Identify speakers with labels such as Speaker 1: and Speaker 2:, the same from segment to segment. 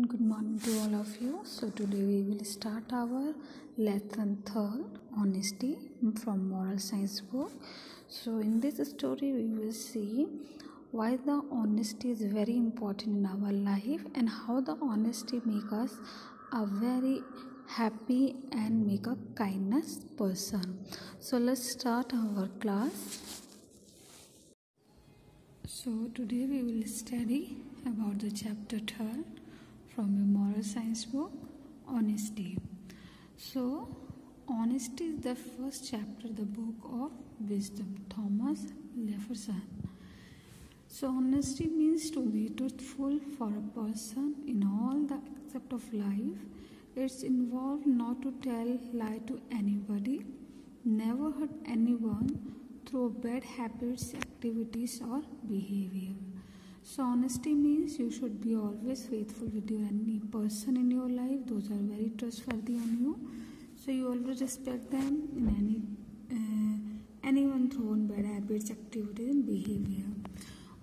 Speaker 1: Good morning to all of you. So today we will start our lesson 3rd, honesty, from moral science book. So in this story we will see why the honesty is very important in our life and how the honesty make us a very happy and make a kindness person. So let's start our class. So today we will study about the chapter 3rd from a moral science book, honesty. So honesty is the first chapter of the book of wisdom, Thomas Jefferson. So honesty means to be truthful for a person in all the aspect of life. It's involved not to tell lie to anybody, never hurt anyone through bad habits, activities or behavior. So honesty means you should be always faithful with any person in your life. Those are very trustworthy on you. So you always respect them in anyone through bad habits, activities and behavior.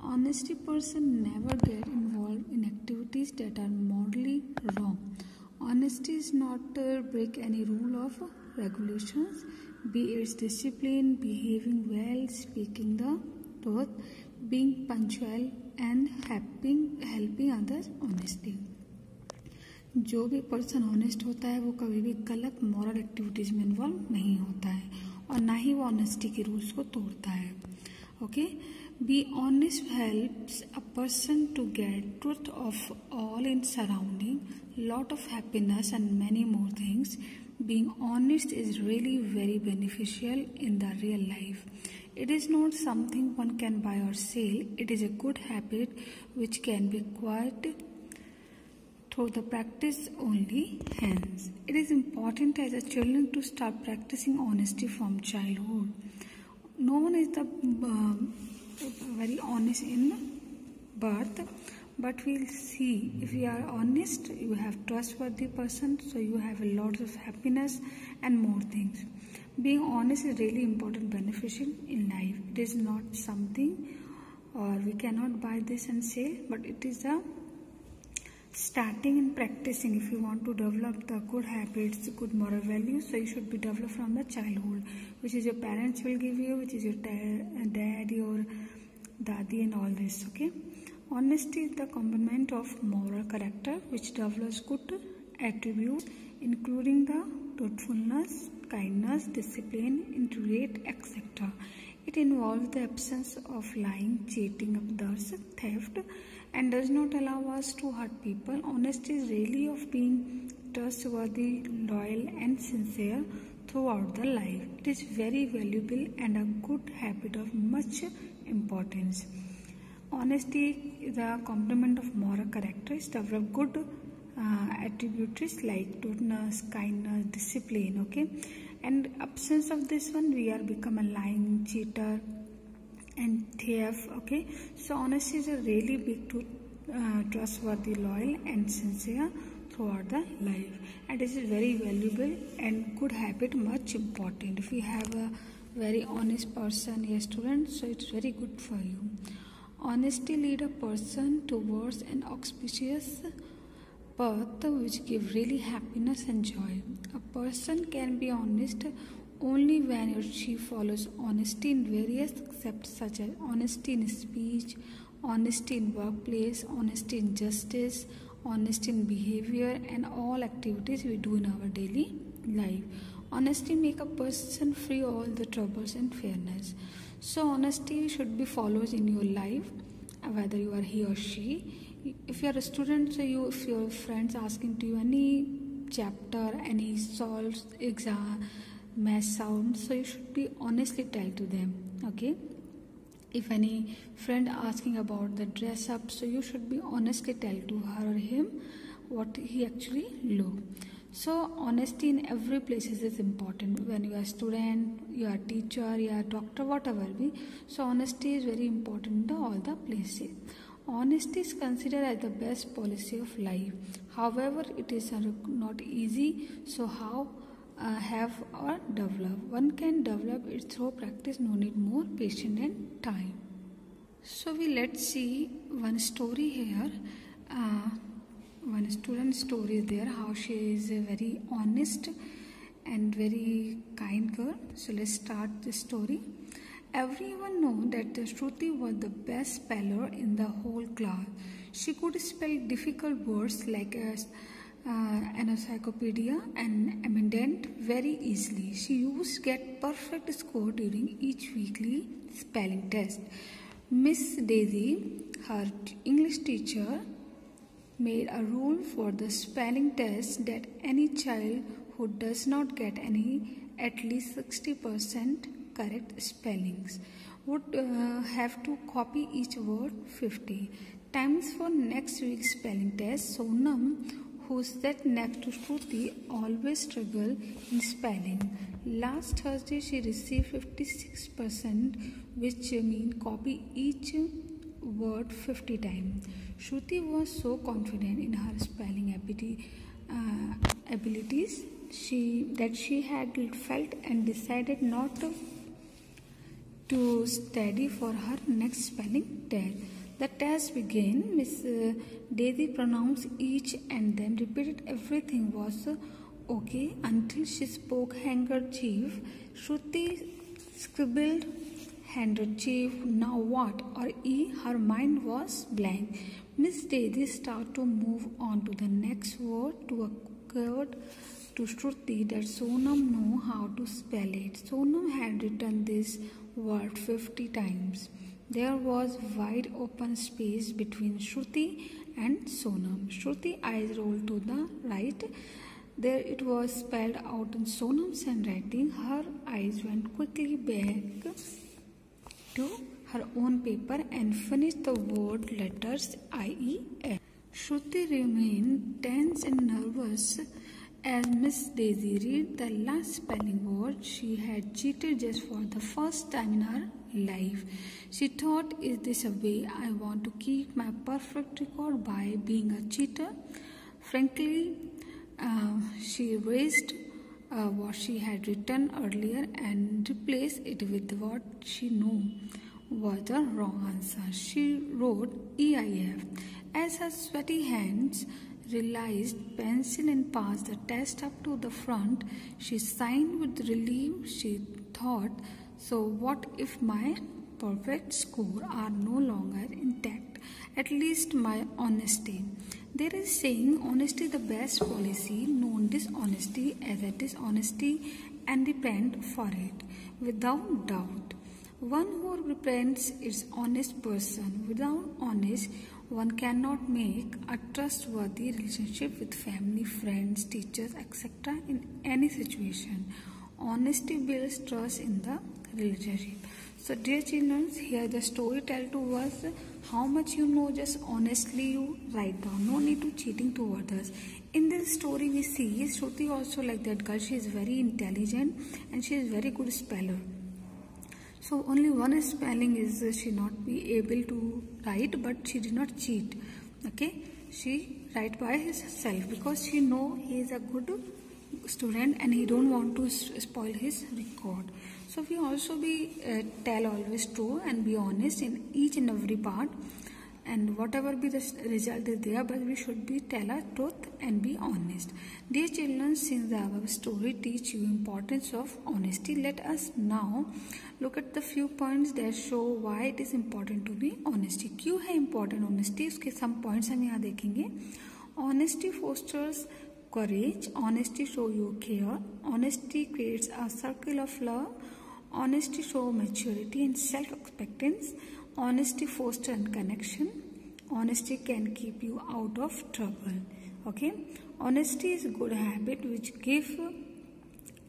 Speaker 1: Honesty person never get involved in activities that are morally wrong. Honesty is not break any rule of regulations, be it discipline, behaving well, speaking the truth, being punctual and helping others honesty. जो भी person honest होता है वो कभी भी गलत moral activities में involve नहीं होता है और ना ही वो ऑनेस्टी के रूल्स को तोड़ता है. Okay, be honest helps a person to get truth of all in surrounding, lot of happiness and many more things. Being honest is really very beneficial in the real life. It is not something one can buy or sell. It is a good habit which can be acquired through the practice only. Hence, it is important as a children to start practicing honesty from childhood. No one is very honest in birth, but we'll see if you are honest, you have trustworthy person, so you have a lot of happiness and more things. Being honest is really important, beneficial in life. It is not something or we cannot buy this and sell, but it is a starting and practicing. If you want to develop the good habits, good moral values, so you should be developed from the childhood, which is your parents will give you, which is your dad, your dadi and all this. Okay, honesty is the complement of moral character which develops good attributes including the truthfulness, kindness, discipline, integrity, etc. It involves the absence of lying, cheating others, theft, and does not allow us to hurt people. Honesty is really of being trustworthy, loyal, and sincere throughout the life. It is very valuable and a good habit of much importance. Honesty is a complement of moral characters. Develop good attributes like truthfulness, kindness, discipline. Okay, and absence of this one, we are become a lying, cheater, and thief. Okay, so honesty is a really big trustworthy, loyal, and sincere throughout the life, and it is very valuable and good habit, much important. If you have a very honest person, a student, so it's very good for you. Honesty lead a person towards an auspicious path which give really happiness and joy. A person can be honest only when he or she follows honesty in various aspects such as honesty in speech, honesty in workplace, honesty in justice, honesty in behavior and all activities we do in our daily life. Honesty make a person free all the troubles and fairness. So honesty should be followed in your life, whether you are he or she. If you are a student, so if your friends asking to you any chapter, any solves exam, math sound, so you should be honestly tell to them. Okay, if any friend asking about the dress up, so you should be honestly tell to her or him what he actually look. So honesty in every place is important. When you are a student, you are a teacher, you are a doctor, whatever be, so honesty is very important in all the places. Honesty is considered as the best policy of life. However, it is not easy. So how have or develop? One can develop it through practice. No need more patience and time. So let's see one story here. one student story is there, how she is a very honest and very kind girl. So let's start the story. Everyone know that Shruti was the best speller in the whole class. She could spell difficult words like encyclopedia and amendment very easily. She used to get perfect score during each weekly spelling test. Miss Daisy, her English teacher, made a rule for the spelling test that any child who does not get at least 60% correct spellings would have to copy each word 50 times. For next week's spelling test, Sonam, who sat next to Shruti, always struggled in spelling. Last Thursday she received 56%, which means copy each word 50 times. Shruti was so confident in her spelling abilities that she had felt and decided not to study for her next spelling test. The test began. Miss Daisy pronounced each and then repeated everything was okay until she spoke handkerchief. Shruti scribbled handkerchief, now what, or E. Her mind was blank. Miss Daisy started to move on to the next word, to a word to Shruti that Sonam knew how to spell it. Sonam had written this word 50 times. There was wide open space between Shruti and Sonam. Shruti eyes rolled to the right. There it was spelled out in Sonam's handwriting. Her eyes went quickly back to her own paper and finished the word letters IEF. Shruti remained tense and nervous as Miss Daisy read the last spelling word. She had cheated just for the first time in her life. She thought, is this a way I want to keep my perfect record by being a cheater? Frankly, she erased what she had written earlier and replaced it with what she knew was the wrong answer. She wrote EIF. As her sweaty hands realized pencil and passed the test up to the front, she sighed with relief. She thought, so what if my perfect score are no longer intact? At least my honesty. There is saying honesty is the best policy, known dishonesty as a dishonesty and repent for it without doubt. One who repents is honest person. Without honest, one cannot make a trustworthy relationship with family, friends, teachers, etc. in any situation. Honesty builds trust in the relationship. So dear children, here the story tell to us how much you know, just honestly you write down. No need to cheating to others. In this story we see Shruti also like that girl. She is very intelligent and she is very good speller. So only one spelling is she not be able to write, but she did not cheat. Okay, she write by herself because she know he is a good student and he don't want to spoil his record. So we also be tell always true and be honest in each and every part, and whatever be the result is there, but we should be tell a truth and be honest. Dear children, since our story teach you importance of honesty, let us now look at the few points that show why it is important to be honesty. क्यों है important honesty, उसके some points हम यहाँ देखेंगे. Honesty fosters courage. Honesty show you care. Honesty creates a circle of love. Honesty show maturity and self-acceptance. Honesty fosters connection. Honesty can keep you out of trouble. Okay, honesty is a good habit which give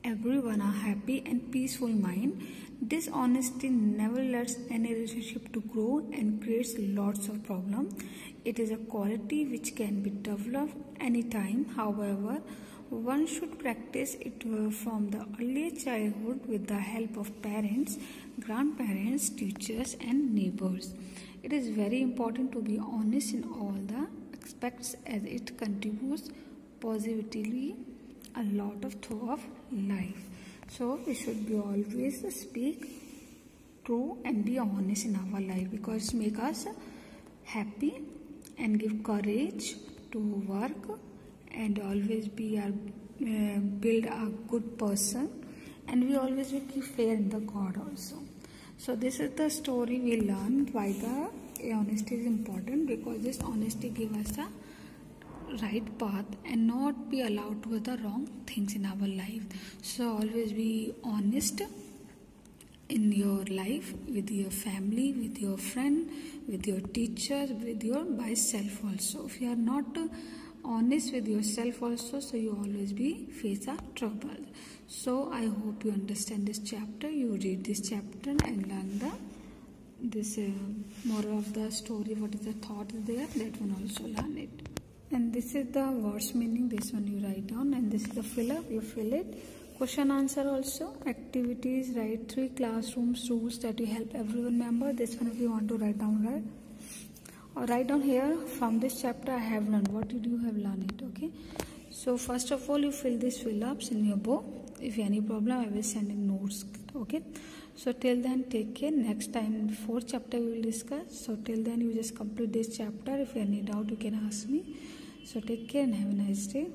Speaker 1: everyone a happy and peaceful mind. Dishonesty never lets any relationship to grow and creates lots of problems. It is a quality which can be developed anytime. However, one should practice it from the early childhood with the help of parents, grandparents, teachers and neighbors. It is very important to be honest in all the aspects as it contributes positively a lot of life. So we should be always speak true and be honest in our life because it make us happy and give courage to work and always be build a good person, and we always will keep faith in the God also. So this is the story we learn why the honesty is important, because this honesty gives us a right path and not be allowed to do the wrong things in our life. So always be honest in your life, with your family, with your friend, with your teachers, with your by self also. If you are not honest with yourself also, so you always be face a trouble. So I hope you understand this chapter. You read this chapter and learn this moral of the story. What is the thought there? That one also learn it. And this is the words meaning. This one you write down, and this is the fill up. You fill it. Question answer also. Activities. Write 3 classrooms rules that you help everyone member. This one if you want to write down, right? Or write down here, from this chapter I have learned. What did you have learned it? Okay. So first of all, you fill this fill ups in your book. If any problem, I will send in notes. Okay. So till then, take care. Next time, 4th chapter we will discuss. So till then, you just complete this chapter. If you have any doubt, you can ask me. So take care and have a nice day.